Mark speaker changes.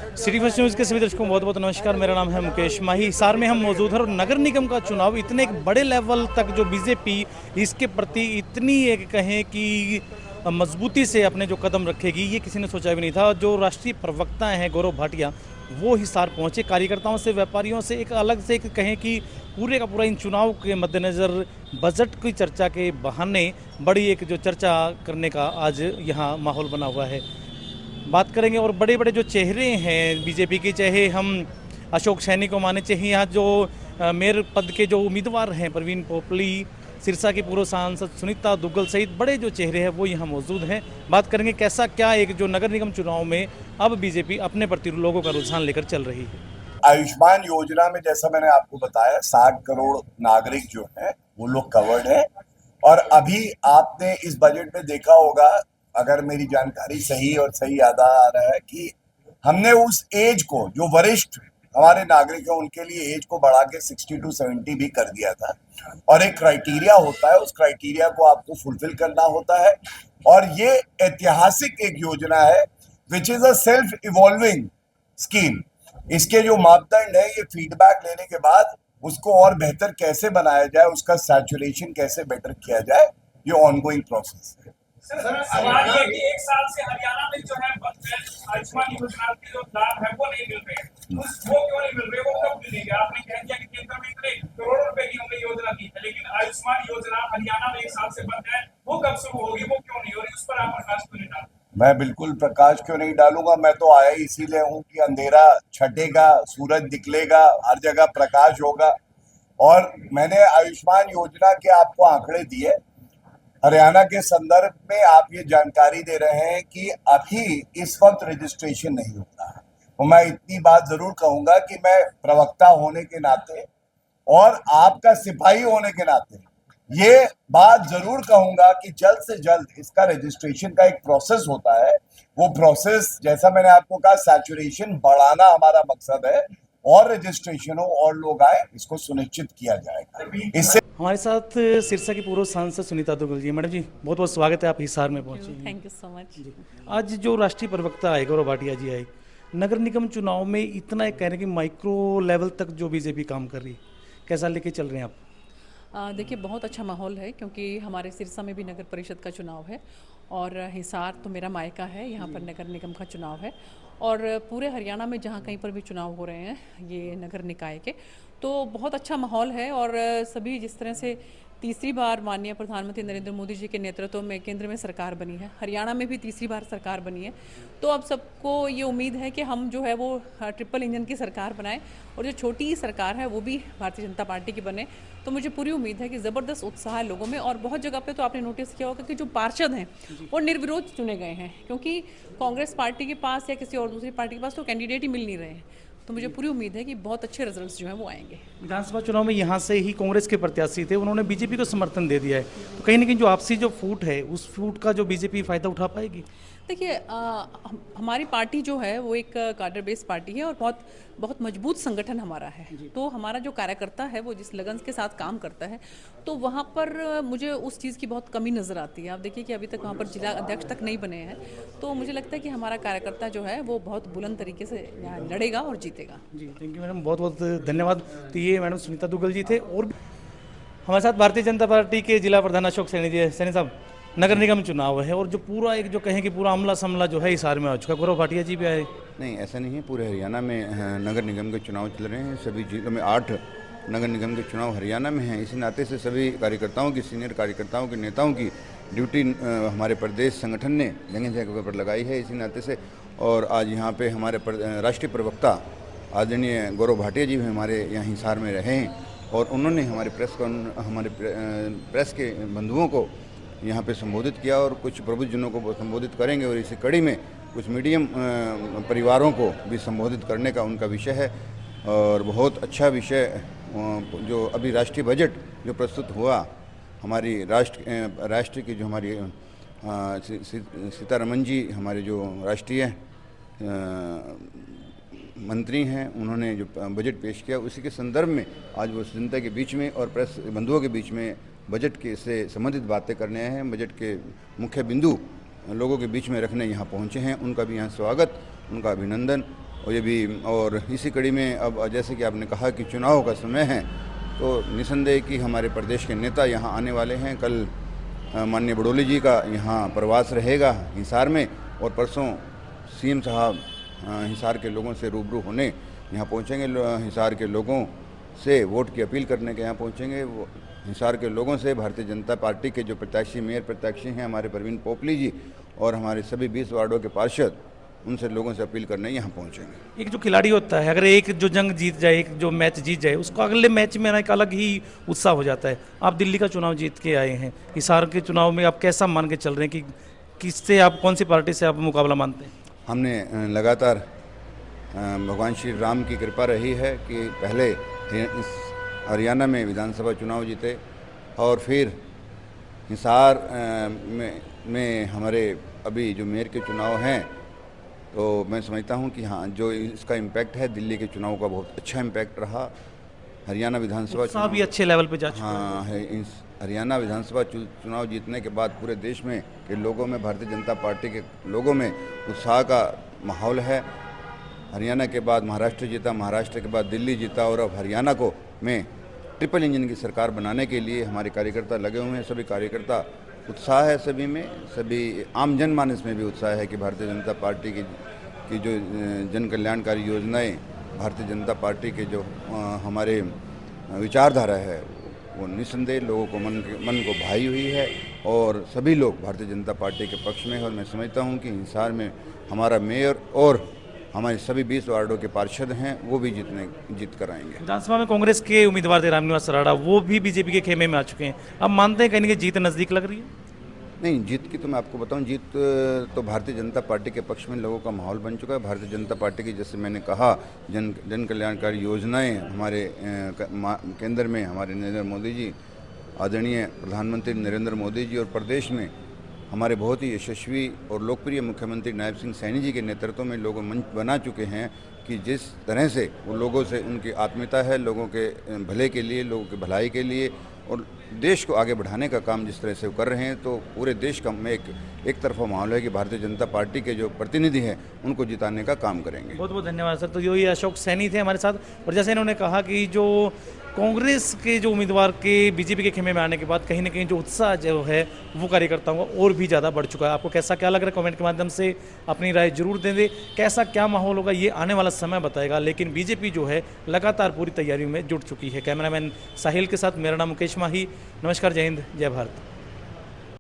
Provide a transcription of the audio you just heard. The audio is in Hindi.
Speaker 1: सिटी फर्स्ट न्यूज़ के सभी दर्शकों को बहुत बहुत नमस्कार। मेरा नाम है मुकेश माही। हिसार में हम मौजूद हैं और नगर निगम का चुनाव इतने एक बड़े लेवल तक जो बीजेपी इसके प्रति इतनी एक कहें कि मजबूती से अपने जो कदम रखेगी, ये किसी ने सोचा भी नहीं था। जो राष्ट्रीय प्रवक्ता हैं गौरव भाटिया, वो हिसार पहुंचे, कार्यकर्ताओं से, व्यापारियों से एक अलग से एक कहें कि पूरे का पूरा इन चुनाव के मद्देनज़र बजट की चर्चा के बहाने बड़ी एक जो चर्चा करने का आज यहाँ माहौल बना हुआ है। बात करेंगे और बड़े बड़े जो चेहरे हैं बीजेपी के, चाहे हम अशोक सैनी को माने, चाहे यहाँ जो मेयर पद के जो उम्मीदवार हैं प्रवीण पोपली, सिरसा के पूर्व सांसद सुनीता दुग्गल सहित बड़े जो चेहरे हैं वो यहाँ मौजूद हैं। बात करेंगे कैसा क्या एक जो नगर निगम चुनाव में अब बीजेपी अपने प्रति लोगों का रुझान लेकर चल रही है।
Speaker 2: आयुष्मान योजना में जैसा मैंने आपको बताया 60 करोड़ नागरिक जो है वो लोग कवर्ड है। और अभी आपने इस बजट में देखा होगा, अगर मेरी जानकारी सही और सही याद आ रहा है, कि हमने उस एज को, जो वरिष्ठ हमारे नागरिक हैं उनके लिए एज को बढ़ा के 60 to 70 भी कर दिया था। और एक क्राइटेरिया होता है, उस क्राइटेरिया को आपको फुलफिल करना होता है। और ये ऐतिहासिक एक योजना है which is a self evolving scheme. इसके जो मापदंड है, ये फीडबैक लेने के बाद उसको और बेहतर कैसे बनाया जाए, उसका सैचुरेशन कैसे बेटर किया जाए, ये ऑनगोइंग प्रोसेस है।
Speaker 3: सवाल ये कि एक साल से हरियाणा में जो है आयुष्मान योजना के जो लाभ है वो नहीं मिल रहे हैं, वो क्यों नहीं मिल रहे, वो कब मिलेंगे? आपने कह दिया कि केंद्र में इतने करोड़ों रुपए की हमने योजना दी है, लेकिन आयुष्मान योजना हरियाणा में एक साल से बंद है, वो कब शुरू होगी, वो क्यों नहीं हो रही? उस पर आप प्रकाश क्यों नहीं डालते?
Speaker 2: मैं बिल्कुल प्रकाश क्यों नहीं डालूंगा, मैं तो आया इसीलिए हूँ कि अंधेरा छटेगा, सूरज निकलेगा, हर जगह प्रकाश होगा। और मैंने आयुष्मान योजना के आपको आंकड़े दिए। हरियाणा के संदर्भ में आप ये जानकारी दे रहे हैं कि अभी इस वक्त रजिस्ट्रेशन नहीं होता है। तो मैं इतनी बात जरूर कहूंगा कि मैं प्रवक्ता होने के नाते और आपका सिपाही होने के नाते ये बात जरूर कहूंगा कि जल्द से जल्द इसका रजिस्ट्रेशन का एक प्रोसेस होता है। वो प्रोसेस, जैसा मैंने आपको कहा, सैचुरेशन बढ़ाना हमारा मकसद है, और रजिस्ट्रेशन हो और लोग आए, इसको सुनिश्चित किया जाएगा। इससे
Speaker 1: हमारे साथ सिरसा की पूर्व सांसद सुनीता दुग्गल जी। मैडम जी, बहुत बहुत स्वागत है, आप हिसार में पहुंचे।
Speaker 4: Thank you so much.
Speaker 1: आज जो राष्ट्रीय प्रवक्ता आए गौरव भाटिया जी आए, नगर निगम चुनाव में इतना एक कह रहे हैं कि माइक्रो लेवल तक जो बीजेपी काम कर रही है, कैसा लेके चल रहे हैं आप?
Speaker 4: देखिए, बहुत अच्छा माहौल है क्योंकि हमारे सिरसा में भी नगर परिषद का चुनाव है और हिसार तो मेरा मायका है, यहाँ पर नगर निगम का चुनाव है। और पूरे हरियाणा में जहाँ कहीं पर भी चुनाव हो रहे हैं ये नगर निकाय के, तो बहुत अच्छा माहौल है। और सभी जिस तरह से तीसरी बार माननीय प्रधानमंत्री नरेंद्र मोदी जी के नेतृत्व में केंद्र में सरकार बनी है, हरियाणा में भी तीसरी बार सरकार बनी है, तो अब सबको ये उम्मीद है कि हम जो है वो ट्रिपल इंजन की सरकार बनाएं और जो छोटी सरकार है वो भी भारतीय जनता पार्टी की बने। तो मुझे पूरी उम्मीद है कि ज़बरदस्त उत्साह है लोगों में। और बहुत जगह पे तो आपने नोटिस किया होगा कि जो पार्षद हैं वो निर्विरोध चुने गए हैं, क्योंकि कांग्रेस पार्टी के पास या किसी और दूसरी पार्टी के पास तो कैंडिडेट ही मिल नहीं रहे हैं। तो मुझे पूरी उम्मीद है कि बहुत अच्छे रिजल्ट्स जो हैं वो आएंगे।
Speaker 1: विधानसभा चुनाव में यहाँ से ही कांग्रेस के प्रत्याशी थे, उन्होंने बीजेपी को समर्थन दे दिया है, तो कहीं ना कहीं जो आपसी जो फूट है, उस फूट का जो बीजेपी फ़ायदा उठा पाएगी?
Speaker 4: देखिए, हमारी पार्टी जो है वो एक कार्डर बेस्ड पार्टी है और बहुत बहुत मजबूत संगठन हमारा है। तो हमारा जो कार्यकर्ता है वो जिस लगन के साथ काम करता है, तो वहाँ पर मुझे उस चीज़ की बहुत कमी नज़र आती है। आप देखिए कि अभी तक वहाँ पर जिला अध्यक्ष तक नहीं बने हैं, तो मुझे लगता है कि हमारा कार्यकर्ता जो है वो बहुत बुलंद तरीके से यहाँ लड़ेगा और जीतेगा।
Speaker 1: जी, थैंक यू मैडम, बहुत बहुत धन्यवाद। तो ये मैडम सुनीता दुग्गल जी थे। और हमारे साथ भारतीय जनता पार्टी के जिला प्रधान अशोक सैनी जी। सैनी साहब, नगर निगम चुनाव है और जो पूरा एक जो कहें कि पूरा अमला समला जो है हिसार में आ चुका है, गौरव भाटिया जी भी आए।
Speaker 5: नहीं, ऐसा नहीं है। पूरे हरियाणा में नगर निगम के चुनाव चल रहे हैं। सभी जिलों में 8 नगर निगम के चुनाव हरियाणा में हैं। इसी नाते से सभी कार्यकर्ताओं की, सीनियर कार्यकर्ताओं के, नेताओं की ड्यूटी हमारे प्रदेश संगठन ने जगह जगह पर लगाई है। इसी नाते से और आज यहाँ पे हमारे राष्ट्रीय प्रवक्ता आदरणीय गौरव भाटिया जी भी हमारे यहाँ हिसार में रहे हैं और उन्होंने हमारे प्रेस के बंधुओं को यहाँ पे संबोधित किया और कुछ प्रबुद्धजनों को संबोधित करेंगे और इसी कड़ी में कुछ मीडियम परिवारों को भी संबोधित करने का उनका विषय है। और बहुत अच्छा विषय जो अभी राष्ट्रीय बजट जो प्रस्तुत हुआ, हमारी राष्ट्र की जो हमारी सीतारमन जी, हमारे जो राष्ट्रीय मंत्री हैं, उन्होंने जो बजट पेश किया उसी के संदर्भ में आज वो जनता के बीच में और प्रेस बंधुओं के बीच में बजट के से संबंधित बातें करने आए हैं। बजट के मुख्य बिंदु लोगों के बीच में रखने यहाँ पहुँचे हैं। उनका भी यहाँ स्वागत उनका अभिनंदन। और ये भी, और इसी कड़ी में अब जैसे कि आपने कहा कि चुनाव का समय है, तो निसंदेह कि हमारे प्रदेश के नेता यहाँ आने वाले हैं। कल माननीय बड़ोली जी का यहाँ प्रवास रहेगा हिसार में, और परसों सीएम साहब हिसार के लोगों से रूबरू होने यहाँ पहुँचेंगे। हिसार के लोगों से वोट की अपील करने के यहाँ पहुँचेंगे। वो हिसार के लोगों से भारतीय जनता पार्टी के जो प्रत्याशी, मेयर प्रत्याशी हैं हमारे परवीन पोपली जी, और हमारे सभी 20 वार्डों के पार्षद, उनसे लोगों से अपील करने यहाँ पहुँचेंगे।
Speaker 1: एक जो खिलाड़ी होता है, अगर एक जो जंग जीत जाए, एक जो मैच जीत जाए, उसको अगले मैच में ना एक अलग ही उत्साह हो जाता है। आप दिल्ली का चुनाव जीत के आए हैं, हिसार के चुनाव में आप कैसा मान के चल रहे हैं कि किससे आप, कौन सी पार्टी से आप मुकाबला मानते हैं?
Speaker 5: हमने लगातार भगवान श्री राम की कृपा रही है कि पहले इस हरियाणा में विधानसभा चुनाव जीते, और फिर हिसार में हमारे अभी जो मेयर के चुनाव हैं, तो मैं समझता हूं कि हाँ, जो इसका इम्पैक्ट है दिल्ली के चुनाव का बहुत अच्छा इम्पैक्ट रहा। हरियाणा विधानसभा
Speaker 1: उत्साह भी अच्छे लेवल पे जा चुका है।
Speaker 5: हाँ है, इस हरियाणा विधानसभा चुनाव जीतने के बाद पूरे देश में के लोगों में, भारतीय जनता पार्टी के लोगों में उत्साह का माहौल है। हरियाणा के बाद महाराष्ट्र जीता, महाराष्ट्र के बाद दिल्ली जीता, और अब हरियाणा को में ट्रिपल इंजन की सरकार बनाने के लिए हमारे कार्यकर्ता लगे हुए हैं। सभी कार्यकर्ता उत्साह है, सभी में, सभी आम जनमानस में भी उत्साह है कि भारतीय जनता पार्टी की जो जन कल्याणकारी योजनाएं, भारतीय जनता पार्टी के जो हमारे विचारधारा है, वो निस्संदेह लोगों को मन को भाई हुई है, और सभी लोग भारतीय जनता पार्टी के पक्ष में है। और मैं समझता हूँ कि हिसार में हमारा मेयर और हमारे सभी 20 वार्डों के पार्षद हैं, वो भी जीत कर आएंगे।
Speaker 1: विधानसभा में कांग्रेस के उम्मीदवार थे रामनिवास राणा, वो भी बीजेपी के खेमे में आ चुके हैं। अब मानते हैं कहीं कि जीत नज़दीक लग रही है?
Speaker 5: नहीं, जीत की तो मैं आपको बताऊं, जीत तो भारतीय जनता पार्टी के पक्ष में लोगों का माहौल बन चुका है। भारतीय जनता पार्टी की, जैसे मैंने कहा, जन कल्याणकारी योजनाएं हमारे केंद्र में हमारे नरेंद्र मोदी जी, आदरणीय प्रधानमंत्री नरेंद्र मोदी जी, और प्रदेश में हमारे बहुत ही यशस्वी और लोकप्रिय मुख्यमंत्री नायब सिंह सैनी जी के नेतृत्व में लोग मंच बना चुके हैं कि जिस तरह से वो लोगों से उनकी आत्मीयता है, लोगों के भले के लिए, लोगों की भलाई के लिए, और देश को आगे बढ़ाने का काम जिस तरह से वो कर रहे हैं, तो पूरे देश का में एक तरफा माहौल है कि भारतीय जनता पार्टी के जो प्रतिनिधि हैं उनको जिताने का काम करेंगे।
Speaker 1: बहुत बहुत धन्यवाद सर। तो ये अशोक सैनी थे हमारे साथ, और जैसे इन्होंने कहा कि जो कांग्रेस के जो उम्मीदवार के बीजेपी के खेमे में आने के बाद कहीं ना कहीं जो उत्साह जो है वो कार्यकर्ताओं का और भी ज़्यादा बढ़ चुका है। आपको कैसा क्या लग रहा है, कमेंट के माध्यम से अपनी राय जरूर दे दें। कैसा क्या माहौल होगा ये आने वाला समय बताएगा, लेकिन बीजेपी जो है लगातार पूरी तैयारियों में जुट चुकी है। कैमरामैन साहिल के साथ मेरा नाम मुकेश माही। नमस्कार, जय हिंद, जय भारत।